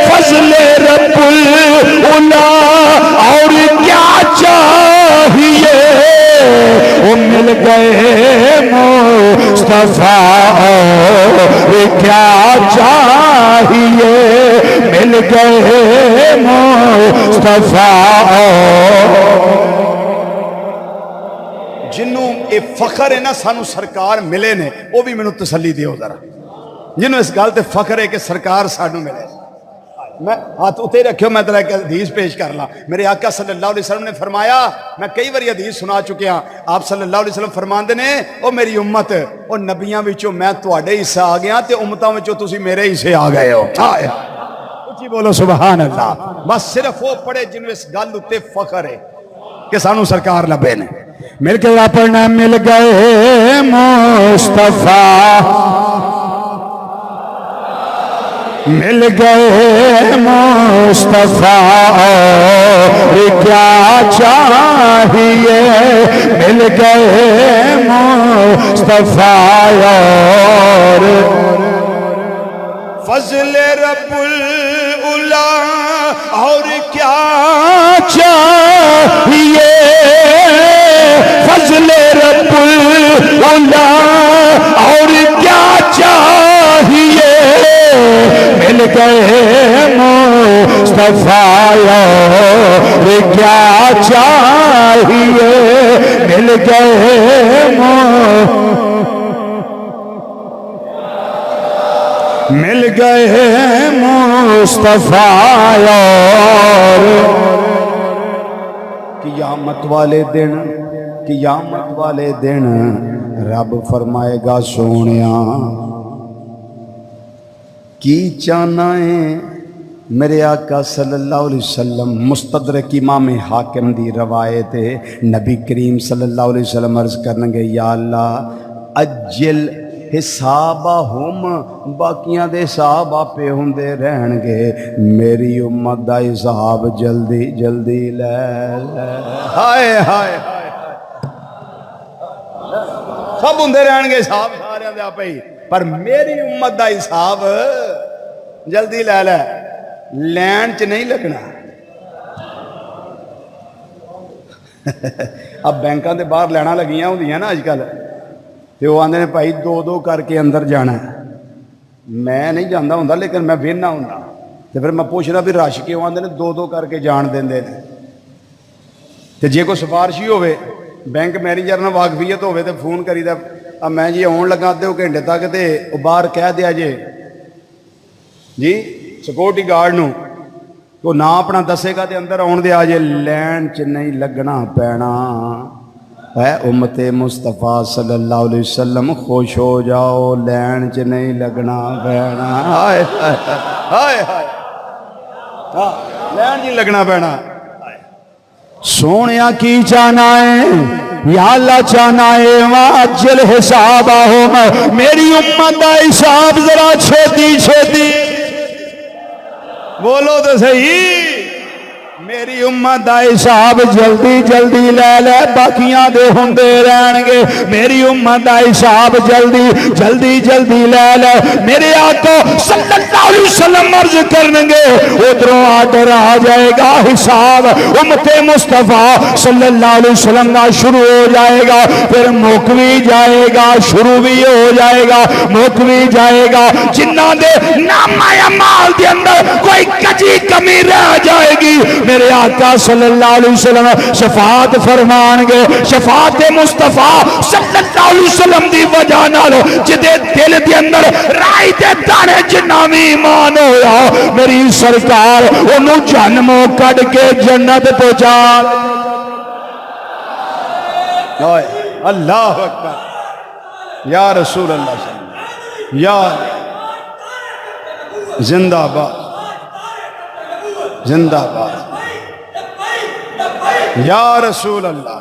S2: فضل رب الاولا اور کیا چاہیے، وہ مل گئے مصطفیٰ اور کیا چاہیے، مل گئے مصطفیٰ
S1: جنوں یہ فخر ہے نا سانو سرکار ملے نے، وہ بھی مینوں تسلی دیو ذرا، جنوں اس گل تے فخر ہے کہ سرکار سانو ملے۔ میں ہاتھ اتنے رکھو، میں تیرا ایک حدیث پیش کر لا۔ میرے آقا صلی اللہ علیہ وسلم نے فرمایا، میں کئی بار حدیث سنا چکیا، آپ صلی اللہ علیہ وسلم فرماندے نے، او میری امت، او نبیاں وچوں میں تواڈے حصہ آ گیا تے امتاں وچوں تسی میرے حصے آ گئے ہو۔ اچھی بولو سبحان اللہ۔ بس صرف وہ پڑھے جنوں اس گل اتے فخر ہے کہ سانو سرکار لبے نے۔
S2: مل کے اپنا مل گئے مصطفیٰ، مل گئے مصطفیٰ اور کیا چاہیے، مل گئے مصطفیٰ اور
S1: فضل رب الاولا اور کیا
S2: چاہیے، فضل رب الاولا اور کیا چاہیے، مل گئے مصطفیٰ اور کیا چاہیے، مل گئے مل گئے مصطفیٰ اور
S1: قیامت والے دن، قیامت والے دن رب فرمائے گا سونیا کی چاہنا ہے، میرے آقا صلی اللہ علیہ وسلم، مستدرک امام حاکم دی روایت ہے، نبی کریم صلی اللہ علیہ وسلم عرض کرنگے یا اللہ اجل حسابہم، باقیاں دے حساب آپے ہوندے رہن گے، میری امت دا حساب جلدی جلدی لے لے۔ ہائے ہائے سب ہوندے رہن گے حساب سارے دے آپے ہی، پر میری امت دا حساب جلدی لے لے، لین چ نہیں لگنا۔ اب بینکاں دے باہر لینا لگیاں ہوندیاں نا اج کل، تے وہ آندے نے بھائی دو دو کر کے اندر جانا ہے، میں نہیں جانا ہوندا لیکن میں ویہنا ہوندا، تے پھر میں پوچھدا بھی رش کیوں آندے نے دو دو کر کے جان دیندے نے۔ تے جے کوئی سفارش ہی ہوے، بینک مینیجر نال واقفیت ہوے تے فون کری دا میں جی آن لگا دے گھنٹے تک، تے او باہر کہہ دیا جی سیکورٹی گارڈ نو تو نہ اپنا دسے گا تے اندر آن دیا جے، لین چ نہیں لگنا پینا۔ اے امت مصطفیٰ صلی اللہ علیہ وسلم خوش ہو جاؤ، لین چ نہیں لگنا پینا۔ ہائے ہائے ہائے ہائے، لین نہیں لگنا پینا۔
S2: سونیا کی چاہنا ہے یا اللہ چاہنا ہے واجل حسابہم، میری امت دا حساب ذرا چھیتی چھیتی
S1: بولو تو صحیح،
S2: میری امت دا حساب جلدی جلدی لے لے، باقیاں دے ہوندے رہن گے، میری امت دا حساب جلدی جلدی جلدی لے لے۔ میرے آقا صلی اللہ علیہ وسلم عرض کرنگے ادھروں آڈر آ جائے گا، حساب امت مصطفیٰ صلی اللہ علیہ وسلم کا شروع ہو جائے گا، پھر مک بھی جائے گا، شروع بھی ہو جائے گا، مک بھی جائے گا۔ جنہ دے نامہ اعمال دے اندر کوئی کجی کمی رہ جائے گی، میرے آقا صلی اللہ علیہ وسلم شفاعت فرمان گے، شفاعت مصطفیٰ صلی اللہ علیہ وسلم دی وجہ نال جدے دل دے اندر رائی دے دانے جنہ بھی ایمان ہویا، میری سرکار انہوں جہنموں کٹ کے جنت پہنچا۔
S1: اللہ اکبر، یا رسول اللہ صلی اللہ علیہ وسلم، یا زندہ باد زندہ باد، یا رسول اللہ۔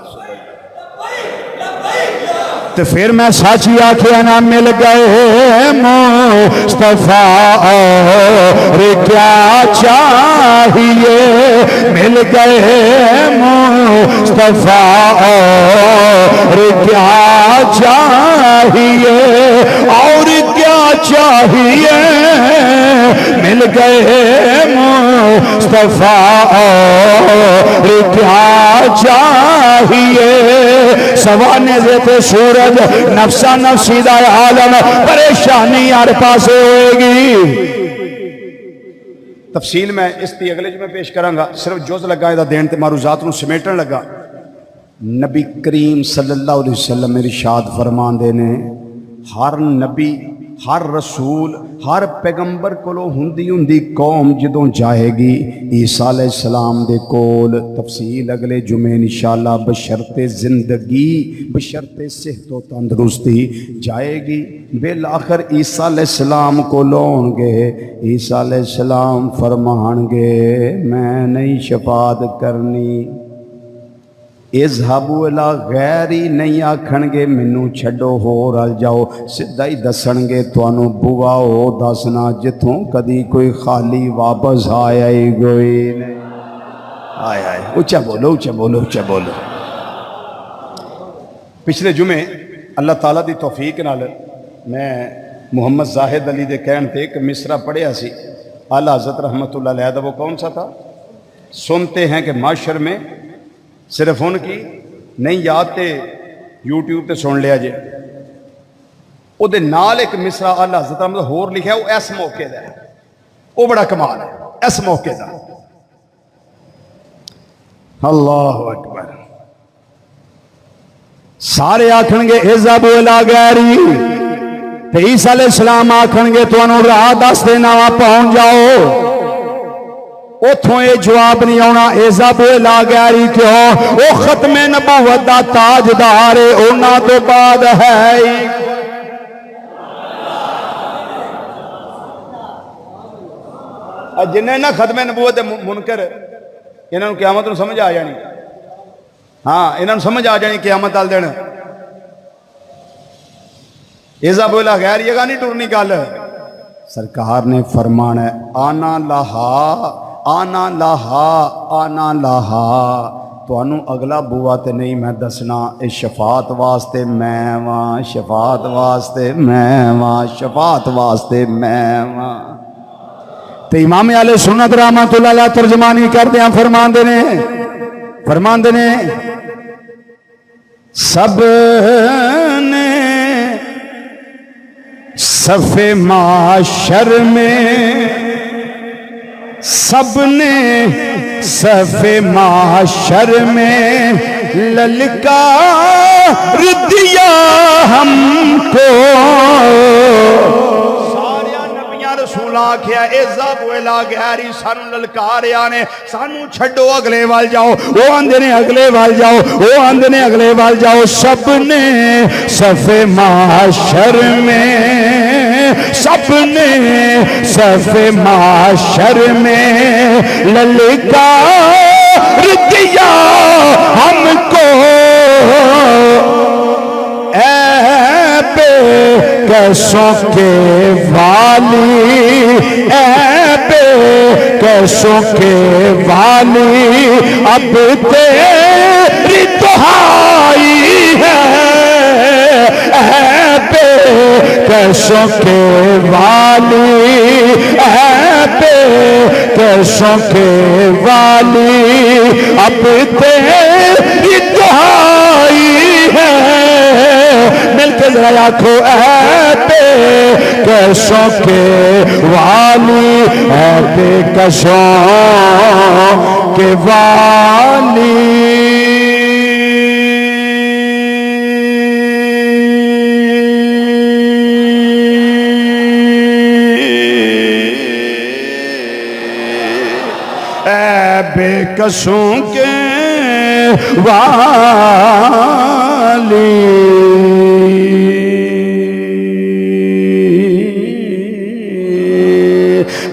S2: تو پھر میں سچی آخیا نا مل گئے مصطفیٰ اور کیا چاہیے مل گئے مصطفیٰ اور کیا چاہیے اور کیا چاہیے مل گئے مصطفیٰ اور کیا چاہیے سوانے سے سورج نفسا نفسی دا عالم پریشانی ہر پاسے ہوئے گی تفصیل میں اس تی اگلے جو میں پیش کروں گا صرف جوز لگا دا دین تے معروضات نو سمیٹن لگا نبی کریم صلی اللہ علیہ وسلم ارشاد فرمان دینے ہر نبی ہر رسول ہر پیغمبر کولو ہندی قوم جدوں جائے گی عیسیٰ علیہ السلام دے کول تفصیل اگلے جمعے انشاءاللہ بشرط زندگی بشرط صحت و تندرستی جائے گی بالآخر عیسیٰ علیہ السلام کو لون گے عیسیٰ علیہ السلام فرمان گے میں نہیں شفاعت کرنی اذهبوا الى غیری نہیں آکھن گے منو چھڈو ہو رل جاؤ سدھا ہی دسن گے توانو بوا ہو دسنا جتوں کدی کوئی خالی واپس آیا ہی کوئی نہیں آئے آئے اچھا بولو اچھا بولو اچھا بولو پچھلے جمعے اللہ تعالیٰ دی توفیق نال میں محمد زاہد علی دے کہن تے ایک مصرع پڑھیا سی اعلیٰ حضرت رحمت اللہ علیہ دا وہ کون سا تھا سنتے ہیں کہ معاشر میں صرف ان کی نہیں یاد تے یوٹیوب تے سن لیا جے او دے نال ایک مصرع اعلیٰ حضرت رحمت ہور لکھا ہے وہ اس موقع دا ہے وہ بڑا کمال ہے اس موقع دا اللہ اکبر سارے آکھن گے اذهبوا الى غیری تے عیسیٰ علیہ السلام آکھن گے تو انہوں راہ دس دینا پہنچ جاؤ اتھوں یہ جواب نہیں آنا اذهبوا الى غیری کیوں وہ ختم نبوت دا تاجدار اونا تو بعد ہے جنہیں نہ ختم نبوت منکر انہوں نے قیامت نو سمجھ آ جانی ہاں انہوں نے سمجھ آ جانی قیامت آل دین اذهبوا الى غیری یہ نہیں ٹورنی گل سرکار نے فرمانا ہے آنا لاہا تو انہوں اگلا بوا تے نہیں میں دسنا اس شفاعت واسطے میں وہاں شفاعت واسطے میں وہاں شفاعت واسطے میں وہاں تو امام علیہ سنت رحمت اللہ علیہ ترجمانی کرتے ہیں فرمان دینے سب نے صف معاشر میں سب نے صف معاشر میں للکار دیا ہم کو رسولہ کیا اذهبوا الى غیری سانو للکاریا نے سانو چھڈو اگلے وال جاؤ وہ آندے نے اگلے وال جاؤ وہ آندے نے اگلے وال جاؤ سب نے صف معاشر میں سب نے صف معاشر میں للکار دیا ہم کو کیسوں کے والی اے بے کیسوں کے والی اب تیری دہائی ہے اے بے کیسوں کے والی اے بے کیسوں کے والی اب تیری دہائی ہے مل کے ذرا آنکھو اے بے کیسوں کے والی اے بے کیسوں کے والی اے بے کیسوں کے والی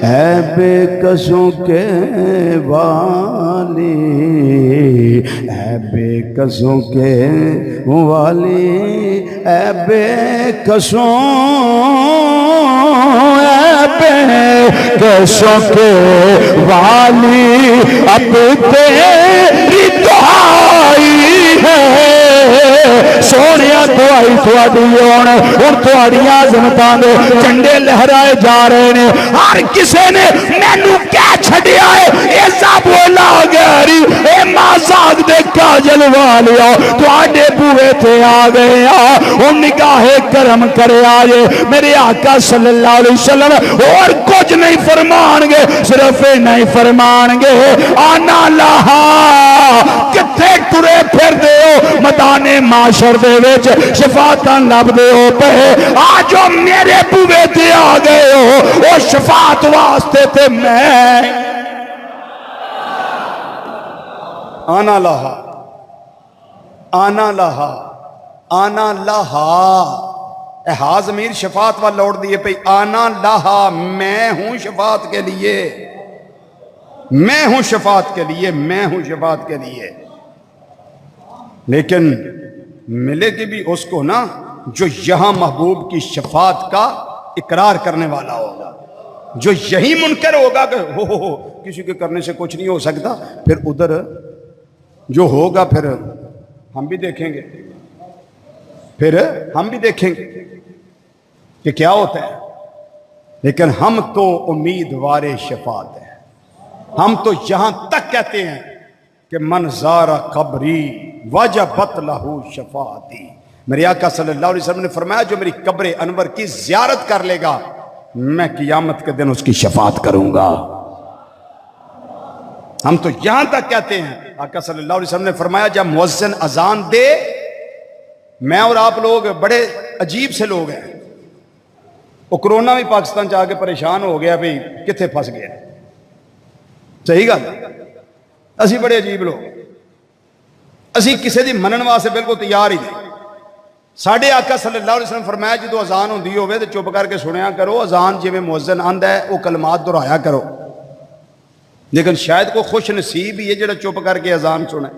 S2: اے بے کسوں کے والی، اے بے کسوں کے والی، اے بے کسوں، اے بے کسوں کے والی، اب تیری دعائی ہے سونیا دعائی تھوڑی ہونے اور تھوڑیاں عظمتاں دے جھنڈے لہرائے جا رہے ہیں۔ ہر کسے نے مینوں کیا چھڈیا ہے، اے زابولا گہری، اے مازاگ دے کاجل والیا تواڈے بوئے تے آ گئے اور نگاہ کرم کرے آئے میرے آقا صلی اللہ علیہ وسلم، اور کچھ نہیں فرمان گے، صرف نہیں فرمان گے آنا لہا کتھے ٹرے پھر دے ہو میدان معاشر دے وچ شفاعتاں لب دے ہو پہ، آج جو میرے بوئے تے آ گئے ہو او شفاعت واسطے تے میں آنا لہا، آنا لہا، آنا لہا، اے ہا ضمیر شفاعت وال لوٹ دیئے پہ، آنا لہا، میں ہوں شفاعت کے لیے، میں ہوں شفاعت کے لیے، میں ہوں شفاعت کے لیے، لیکن ملے گی بھی اس کو نا جو یہاں محبوب کی شفاعت کا اقرار کرنے والا ہوگا، جو یہی منکر ہوگا کہ ہو کسی کے کرنے سے کچھ نہیں ہو سکتا، پھر ادھر جو ہوگا پھر ہم بھی دیکھیں گے، پھر ہم بھی دیکھیں گے کہ کیا ہوتا ہے، لیکن ہم تو امیدوار شفاعت ہیں، ہم تو یہاں تک کہتے ہیں کہ من زار قبری وجبت لہو شفاعتی، میرے آقا صلی اللہ علیہ وسلم نے فرمایا جو میری قبر انور کی زیارت کر لے گا میں قیامت کے دن اس کی شفاعت کروں گا، ہم تو یہاں تک کہتے ہیں۔ آقا صلی اللہ علیہ وسلم نے فرمایا جب مؤذن اذان دے، میں اور آپ لوگ بڑے عجیب سے لوگ ہیں، وہ کرونا بھی پاکستان جا کے پریشان ہو گیا بھئی کتھے پھنس گئے، صحیح گل، اسی بڑے عجیب لوگ، اسی کسی دی منن واسطے بالکل تیار ہی نہیں۔ ساڈے آقا صلی اللہ علیہ وسلم فرمایا جدو اذان ہوندی ہوئے تو چپ کر کے سنیا کرو، اذان جی میں مؤذن آندا ہے وہ کلمات دہرایا کرو، لیکن شاید کوئی خوش نصیب ہی ہے جڑا چپ کر کے اذان سنے۔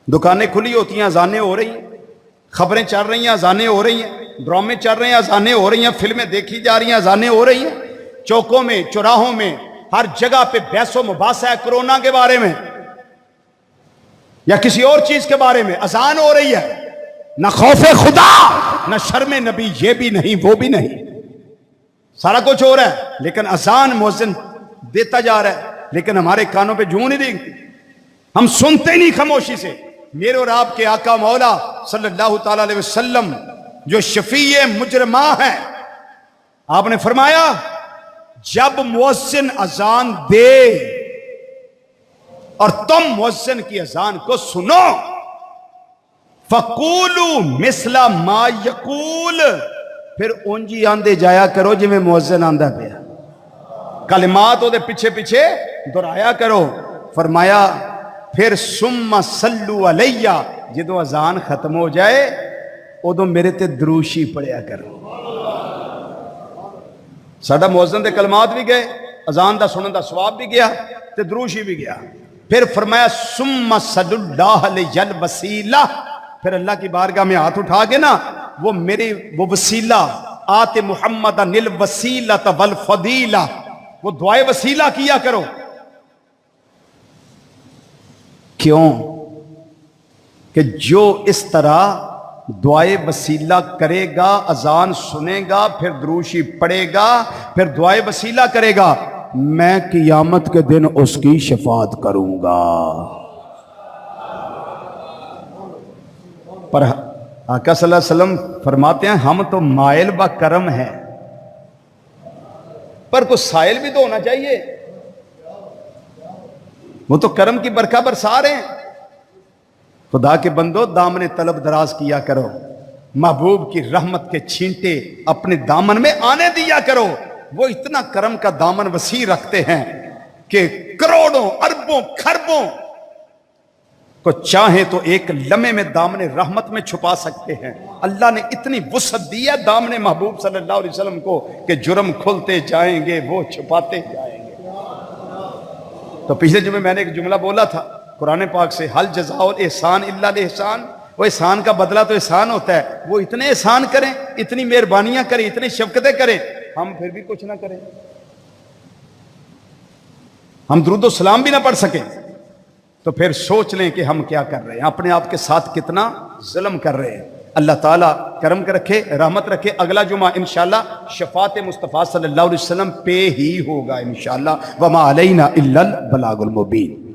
S2: دکانیں کھلی ہوتی ہیں اذانیں ہو رہی ہیں، خبریں چل رہی ہیں اذانیں ہو رہی ہیں، ڈرامے چل رہے ہیں اذانیں ہو رہی ہیں، فلمیں دیکھی جا رہی ہیں اذانیں ہو رہی ہیں، چوکوں میں چوراہوں میں ہر جگہ پہ بحث و مباحثہ ہے کرونا کے بارے میں یا کسی اور چیز کے بارے میں، اذان ہو رہی ہے، نہ خوف خدا نہ شرم نبی، یہ بھی نہیں وہ بھی نہیں، سارا کچھ ہو رہا ہے، لیکن اذان مؤذن دیتا جا رہا ہے، لیکن ہمارے کانوں پہ جوں نہیں دیکھتی، ہم سنتے نہیں خاموشی سے۔ میرے اور آپ کے آقا مولا صلی اللہ تعالی علیہ وسلم جو شفیع مجرمہ ہیں، آپ نے فرمایا جب مؤذن اذان دے اور تم مؤذن کی اذان کو سنو فَقُولُوا مِثْلَ مَا يَقُول، پھر اونجی آندے جایا کرو جی میں مؤذن آندہ پیا، کلمات دے پیچھے پیچھے دہرایا کرو۔ فرمایا پھر ثُمَّ صَلُّوا عَلَيَّ، جدو اذان ختم ہو جائے ادو میرے تے دروشی پڑھیا کرو۔ ساڈا مؤذن دے کلمات بھی گئے، اذان دا سنن دا ثواب بھی گیا تے دروشی بھی گیا۔ پھر فرمایا ثُمَّ صَلُّوا اللَّهَ عَلَيَّ الْوَسِيلَةَ، پھر اللہ کی بارگاہ میں ہاتھ اٹھا کے نا وہ میری وہ وسیلہ آت محمد الوسیلۃ والفضیلہ، وہ دعائے وسیلہ کیا کرو۔ کیوں کہ جو اس طرح دعائے وسیلہ کرے گا، اذان سنے گا، پھر دروشی پڑھے گا، پھر دعائے وسیلہ کرے گا، میں قیامت کے دن اس کی شفاعت کروں گا۔ پر آقا صلی اللہ علیہ وسلم فرماتے ہیں ہم تو مائل با کرم ہیں، پر کوئی سائل بھی تو ہونا چاہیے، وہ تو کرم کی برکہ برسا رہے ہیں۔ خدا کے بندو دامن طلب دراز کیا کرو، محبوب کی رحمت کے چھینٹے اپنے دامن میں آنے دیا کرو، وہ اتنا کرم کا دامن وسیع رکھتے ہیں کہ کروڑوں اربوں خربوں کو چاہیں تو ایک لمحے میں دامن رحمت میں چھپا سکتے ہیں۔ اللہ نے اتنی وسعت دی ہے دامن محبوب صلی اللہ علیہ وسلم کو کہ جرم کھلتے جائیں گے وہ چھپاتے جائیں گے۔
S1: تو پچھلے جمعے میں نے ایک جملہ بولا تھا قرآن پاک سے، حل جزاء الاحسان الا الاحسان، وہ احسان کا بدلہ تو احسان ہوتا ہے، وہ اتنے احسان کریں، اتنی مہربانیاں کریں، اتنی شفقتیں کریں، ہم پھر بھی کچھ نہ کریں، ہم درود و سلام بھی نہ پڑھ سکیں، تو پھر سوچ لیں کہ ہم کیا کر رہے ہیں، اپنے آپ کے ساتھ کتنا ظلم کر رہے ہیں۔ اللہ تعالیٰ کرم رکھے، رحمت رکھے۔ اگلا جمعہ انشاءاللہ شفاعت مصطفیٰ صلی اللہ علیہ وسلم پہ ہی ہوگا انشاءاللہ۔ وما علینا الا البلاغ المبین۔